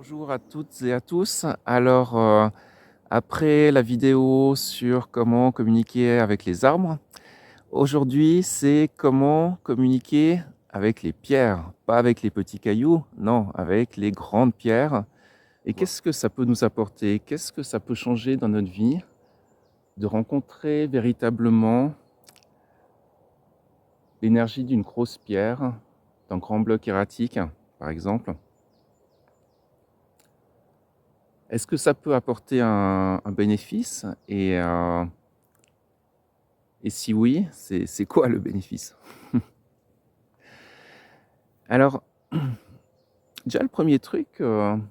Bonjour à toutes et à tous. Alors, après la vidéo sur comment communiquer avec les arbres, aujourd'hui, c'est comment communiquer avec les pierres. Pas avec les petits cailloux, non, avec les grandes pierres. Et Waouh! qu'est-ce que ça peut nous apporter? Qu'est-ce que ça peut changer dans notre vie de rencontrer véritablement l'énergie d'une grosse pierre, d'un grand bloc erratique, par exemple? Est-ce que ça peut apporter un bénéfice? Et si oui, c'est quoi le bénéfice? Alors, déjà le premier truc, qu'on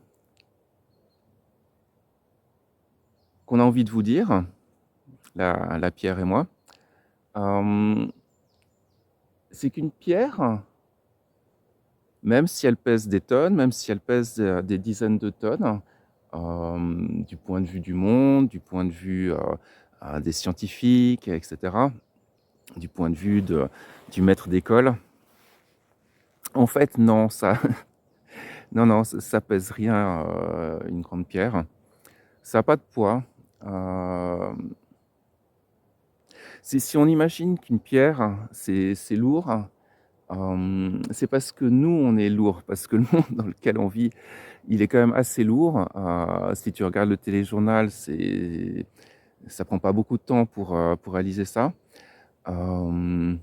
a envie de vous dire, la pierre et moi, hem, c'est qu'une pierre, même si elle pèse des tonnes, même si elle pèse, des dizaines de tonnes, du point de vue du monde, du point de vue, des scientifiques et cetera, du point de vue du maître d'école, en fait non, ça non, non, ça pèse rien, une grande pierre. Ça a pas de poids. Hem, si on imagine qu'une pierre, c'est lourd, c'est parce que nous, on est lourd, parce que le monde dans lequel on vit, il est quand même assez lourd. Si tu regardes le téléjournal, ça prend pas beaucoup de temps pour réaliser ça. Hem,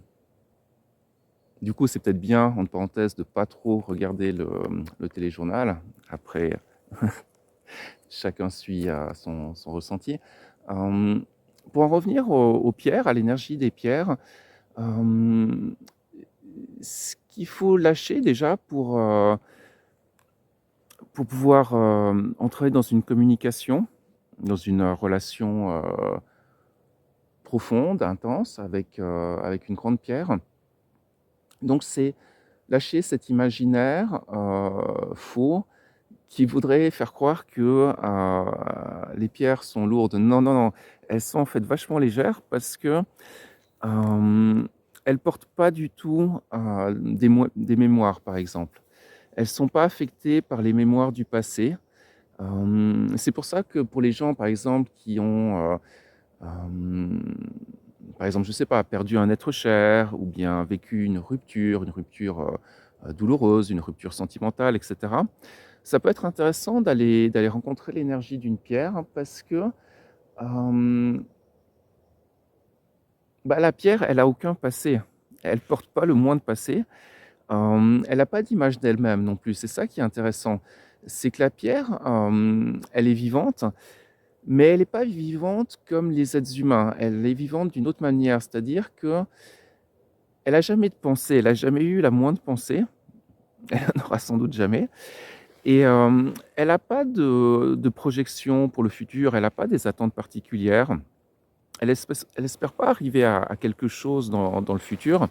du coup, c'est peut-être bien, entre parenthèses, de pas trop regarder le téléjournal. Après, chacun suit, son ressenti. Hem, pour en revenir aux pierres, à l'énergie des pierres, hem, ce qu'il faut lâcher déjà pour pouvoir, entrer dans une communication, dans une, relation, profonde, intense avec une grande pierre. Donc c'est lâcher cet imaginaire, faux qui voudrait faire croire que, les pierres sont lourdes. Non, non, non, elles sont en fait vachement légères parce que, elles portent pas du tout, des mémoires, par exemple. Elles sont pas affectées par les mémoires du passé. C'est pour ça que pour les gens, par exemple, qui ont, hem, par exemple, je sais pas, perdu un être cher ou bien vécu une rupture, douloureuse, une rupture sentimentale et cetera. Ça peut être intéressant d'aller rencontrer l'énergie d'une pierre parce que, hem, bah, la pierre, elle a aucun passé. Elle porte pas le moindre passé. Elle a pas d'image d'elle-même non plus. C'est ça qui est intéressant. C'est que la pierre, elle est vivante, mais elle est pas vivante comme les êtres humains. Elle est vivante d'une autre manière, c'est-à-dire qu'elle a jamais de pensée, elle a jamais eu la moindre pensée, elle en aura sans doute jamais et elle a pas de projection pour le futur, elle a pas des attentes particulières. Elle espère pas arriver à quelque chose dans le futur.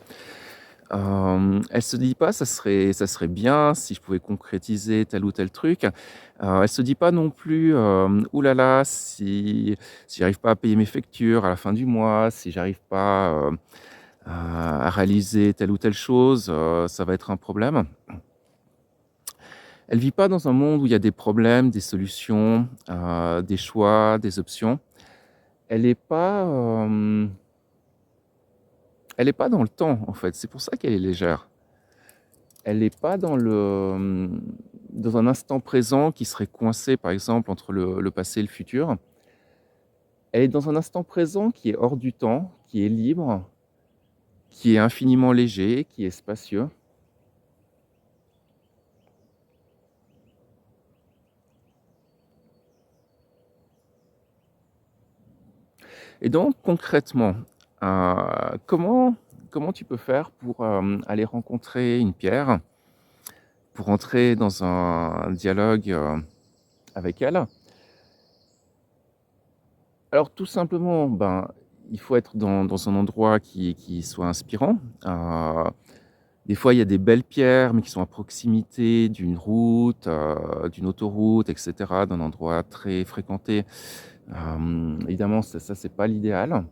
Elle se dit pas: «Ça serait bien si je pouvais concrétiser tel ou tel truc». Elle se dit pas non plus, «Ouh là là, si j'arrive pas à payer mes factures à la fin du mois, si j'arrive pas, à réaliser telle ou telle chose, ça va être un problème». Elle vit pas dans un monde où il y a des problèmes, des solutions, des choix, des options. Elle est pas, elle est pas dans le temps, en fait, c'est pour ça qu'elle est légère. Elle est pas dans un instant présent qui serait coincé, par exemple, entre le passé et le futur. Elle est dans un instant présent qui est hors du temps, qui est libre, qui est infiniment léger, qui est spacieux. Et donc concrètement, comment tu peux faire pour, aller rencontrer une pierre, pour entrer dans un dialogue, avec elle? Alors tout simplement, ben, il faut être dans un endroit qui soit inspirant. Des fois, il y a des belles pierres, mais qui sont à proximité d'une route, d'une autoroute et cetera, d'un endroit très fréquenté. Évidemment, ça, c'est pas l'idéal.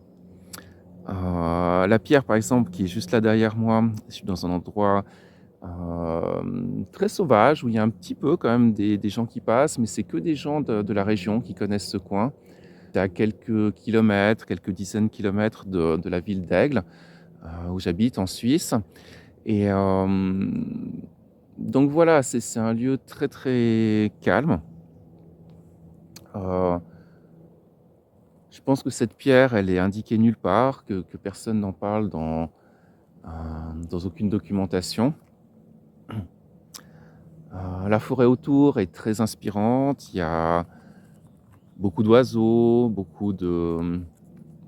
La pierre, par exemple, qui est juste là derrière moi, je suis dans un endroit, très sauvage, où il y a un petit peu quand même des gens qui passent, mais c'est que des gens de la région qui connaissent ce coin. Tu à quelques kilomètres, quelques dizaines de kilomètres de la ville d'Aigle, où j'habite en Suisse et donc voilà, c'est un lieu très, très calme. Heu, je pense que cette pierre, elle est indiquée nulle part, que personne n'en parle dans aucune documentation. La forêt autour est très inspirante, il y a beaucoup d'oiseaux, beaucoup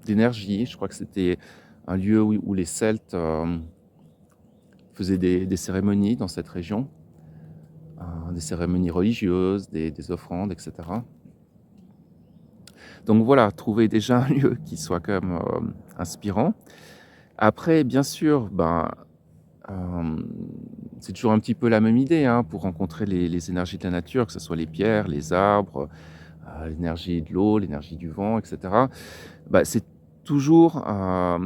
d'énergie. Je crois que c'était un lieu où les Celtes, faisaient des cérémonies dans cette région, des cérémonies religieuses, des offrandes et cetera. Donc voilà, trouver déjà un lieu qui soit quand même, inspirant. Après bien sûr, ben, hem, c'est toujours un petit peu la même idée, hein, pour rencontrer les énergies de la nature, que ce soit les pierres, les arbres, l'énergie de l'eau, l'énergie du vent et cetera. Bah, c'est toujours,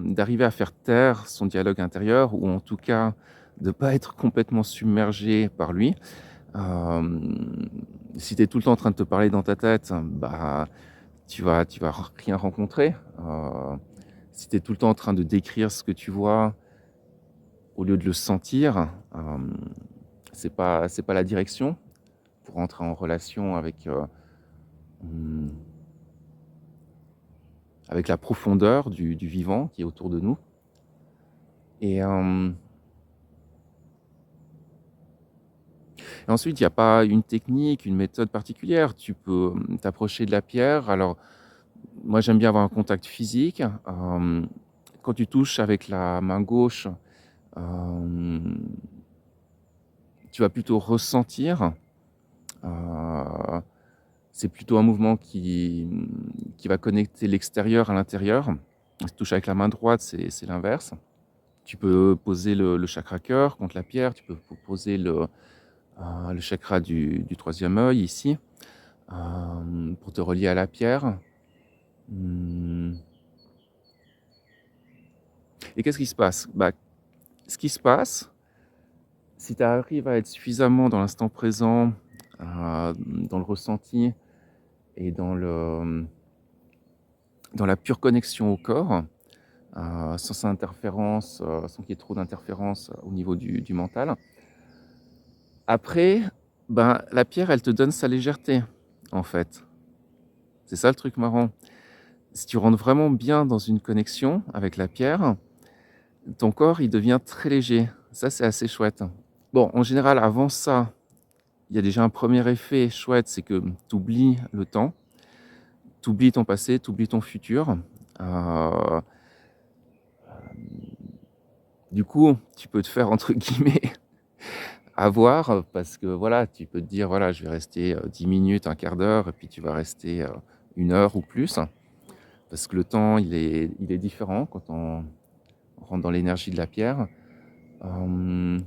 d'arriver à faire taire son dialogue intérieur ou en tout cas de pas être complètement submergé par lui. Hem, Si tu es tout le temps en train de te parler dans ta tête, bah, tu vas rien rencontrer. Si tu es tout le temps en train de décrire ce que tu vois au lieu de le sentir, c'est pas la direction pour entrer en relation mmh, avec la profondeur du vivant qui est autour de nous et ensuite il y a pas une technique, une méthode particulière. Tu peux, t'approcher de la pierre. Alors moi j'aime bien avoir un contact physique. Quand tu touches avec la main gauche, hem, tu vas plutôt ressentir. Heu, c'est plutôt un mouvement qui va connecter l'extérieur à l'intérieur. Si tu touches avec la main droite, c'est l'inverse. Tu peux poser le chakra cœur contre la pierre, tu peux poser le chakra du 3e œil ici, pour te relier à la pierre. Mmh et qu'est-ce qui se passe? Bah, ce qui se passe, si tu arrives à être suffisamment dans l'instant présent, dans le ressenti et dans la pure connexion au corps, sans interférence, sans qu'il y ait trop d'interférences au niveau du mental. Après, ben, la pierre, elle te donne sa légèreté, en fait. C'est ça le truc marrant. Si tu rentres vraiment bien dans une connexion avec la pierre, ton corps, il devient très léger. Ça, c'est assez chouette. Bon, en général, avant ça, il y a déjà un premier effet chouette, c'est que tu oublies le temps, tu oublies ton passé, tu oublies ton futur. Heu, du coup, tu peux te faire entre guillemets «avoir» parce que voilà, tu peux te dire: «Voilà, je vais rester, 10 minutes, un quart d'heure» et puis tu vas rester, 1 heure ou plus. Parce que le temps, il est différent quand on rentre dans l'énergie de la pierre. Hem,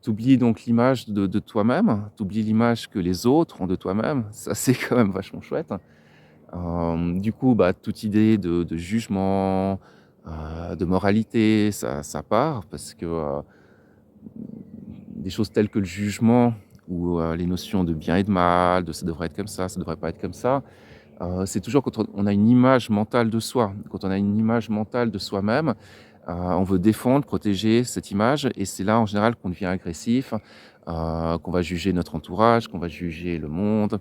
Tu oublies donc l'image de toi-même, tu oublies l'image que les autres ont de toi-même. Ça, c'est quand même vachement chouette. Du coup, bah, toute idée de jugement, de moralité, ça part parce que, des choses telles que le jugement ou, les notions de bien et de mal, de ça devrait être comme ça devrait pas être comme ça, c'est toujours quand on a une image mentale de soi. Quand on a une image mentale de soi-même, on veut défendre, protéger cette image et c'est là en général qu'on devient agressif, qu'on va juger notre entourage, qu'on va juger le monde,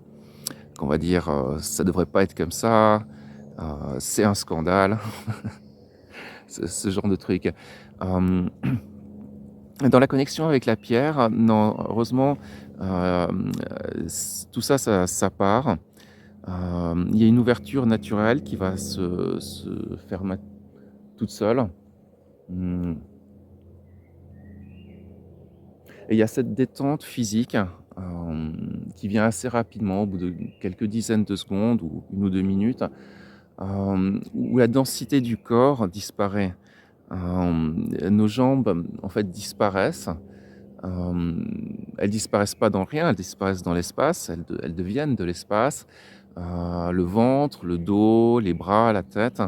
qu'on va dire, «Ça devrait pas être comme ça», «C'est un scandale», ce genre de truc. Hem, Dans la connexion avec la pierre, non, heureusement, tout ça, ça part. Il y a une ouverture naturelle qui va se faire toute seule. Mmh et il y a cette détente physique, qui vient assez rapidement au bout de quelques dizaines de secondes ou 1 ou 2 minutes, où la densité du corps disparaît. Nos jambes, en fait, disparaissent. Elles disparaissent pas dans rien, elles disparaissent dans l'espace, elles deviennent de l'espace. Le ventre, le dos, les bras, la tête,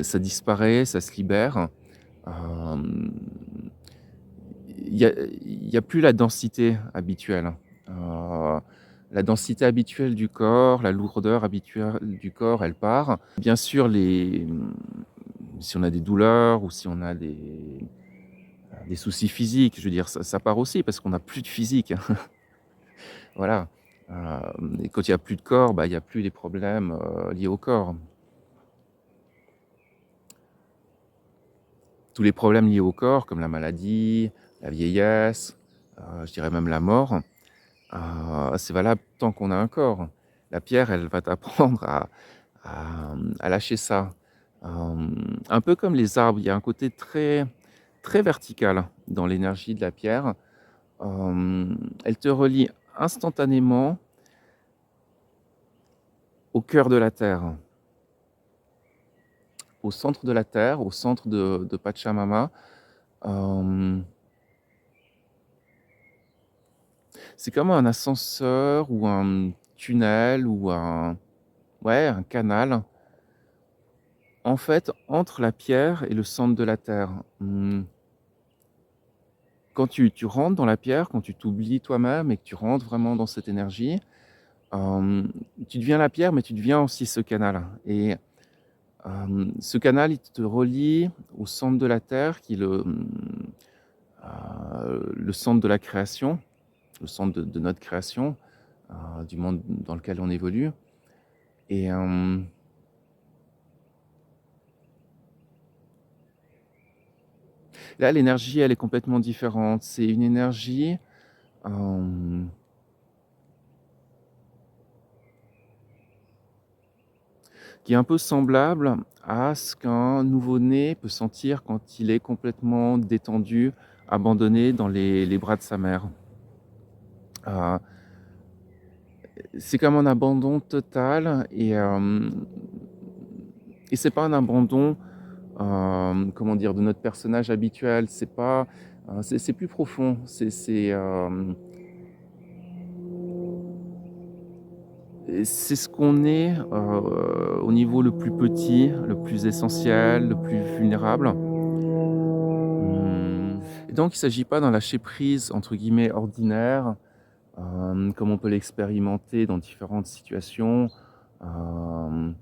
ça disparaît, ça se libère. Hem, il y a plus la densité habituelle. Heu, la densité habituelle du corps, la lourdeur habituelle du corps, elle part. Bien sûr, si on a des douleurs ou si on a des soucis physiques, je veux dire, ça part aussi parce qu'on a plus de physique. Voilà. Et quand il y a plus de corps, bah, il y a plus les problèmes, liés au corps. Tous les problèmes liés au corps comme la maladie, la vieillesse, je dirais même la mort, c'est valable tant qu'on a un corps. La pierre, elle va t'apprendre à lâcher ça. Un peu comme les arbres, il y a un côté très très vertical dans l'énergie de la pierre. Elle te relie instantanément au cœur de la terre, au centre de la terre, au centre de Pachamama. Hem, c'est comme un ascenseur ou un tunnel ou un canal, en fait, entre la pierre et le centre de la terre. Quand tu rentres dans la pierre, quand tu t'oublies toi-même et que tu rentres vraiment dans cette énergie, hem, tu deviens la pierre, mais tu deviens aussi ce canal et ce canal, il te relie au centre de la terre qui est le centre de la création, le centre de notre création, du monde dans lequel on évolue et là, l'énergie, elle est complètement différente. C'est une énergie, hem, qui est un peu semblable à ce qu'un nouveau-né peut sentir quand il est complètement détendu, abandonné dans les bras de sa mère. Heu, c'est comme un abandon total et c'est pas un abandon, comment dire? De notre personnage habituel. C'est pas, c'est plus profond. C'est ce qu'on est, au niveau le plus petit, le plus essentiel, le plus vulnérable. Et donc il ne s'agit pas d'un lâcher prise entre guillemets «ordinaire», comme on peut l'expérimenter dans différentes situations. Hem,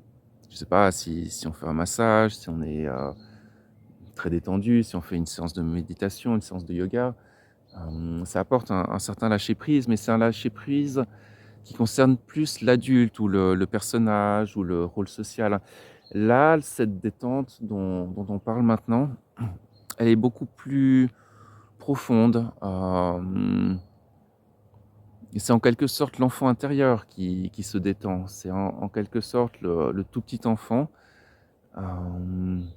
je sais pas si on fait un massage, si on est, très détendu, si on fait une séance de méditation, une séance de yoga, ça apporte un certain lâcher prise, mais c'est un lâcher prise qui concerne plus l'adulte ou le personnage ou le rôle social. Là, cette détente dont on parle maintenant, elle est beaucoup plus profonde, et c'est en quelque sorte l'enfant intérieur qui se détend. C'est en quelque sorte le tout petit enfant, hem,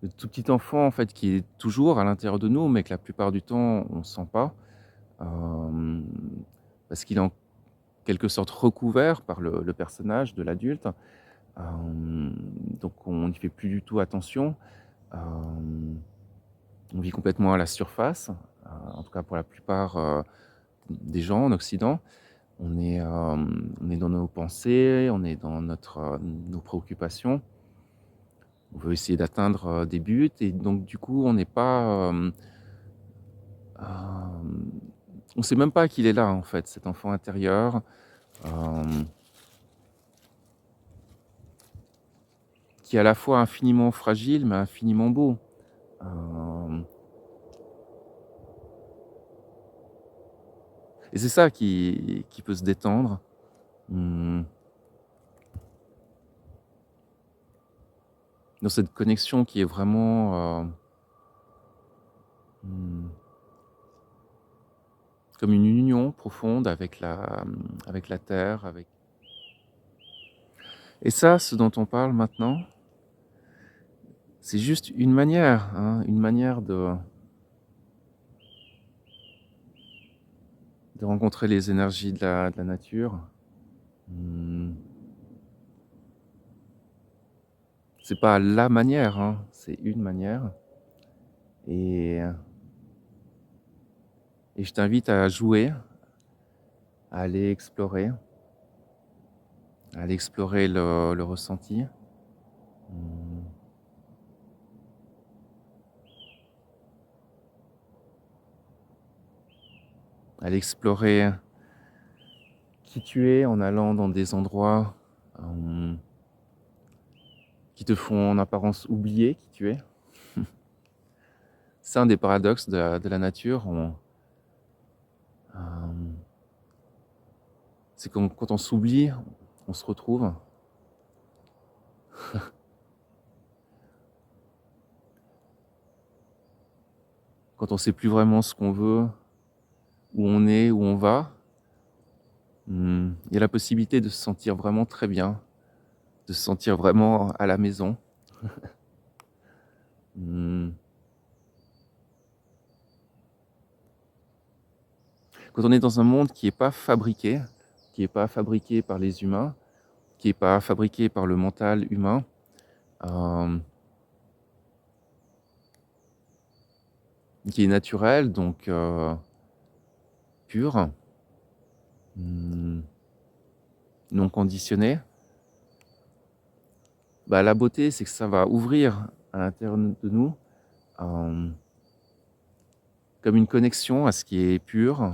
le tout petit enfant, en fait, qui est toujours à l'intérieur de nous, mais que la plupart du temps on sent pas, hem, parce qu'il est en quelque sorte recouvert par le personnage de l'adulte. Hem, donc on n'y fait plus du tout attention. Hem, on vit complètement à la surface, en tout cas pour la plupart, des gens en occident. On est dans nos pensées, on est dans nos préoccupations. On veut essayer d'atteindre, des buts et donc du coup on n'est pas, hem, on sait même pas qu'il est là en fait, cet enfant intérieur, hem, qui est à la fois infiniment fragile mais infiniment beau. Hem Et c'est ça qui peut se détendre, mmh, dans cette connexion qui est vraiment, mmh, comme une union profonde avec la terre, avec et ça, ce dont on parle maintenant, c'est juste une manière, hein, une manière de rencontrer les énergies de la nature. Mmh, c'est pas la manière, hein, c'est une manière et et je t'invite à jouer, à aller explorer, à aller explorer le ressenti. Mmh. aller explorer qui tu es en allant dans des endroits qui te font en apparence oublier qui tu es. C'est un des paradoxes de la nature. Euh, c'est comme quand on s'oublie, on se retrouve. Quand on sait plus vraiment ce qu'on veut, où on est, où on va, il y a la possibilité de se sentir vraiment très bien, de se sentir vraiment à la maison. Mmh. Quand on est dans un monde qui est pas fabriqué par les humains, qui est pas fabriqué par le mental humain, hem, qui est naturel donc pur, mmh, non conditionné, bah, la beauté, c'est que ça va ouvrir à l'intérieur de nous, hem, comme une connexion à ce qui est pur,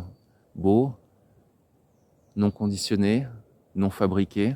beau, non conditionné, non fabriqué.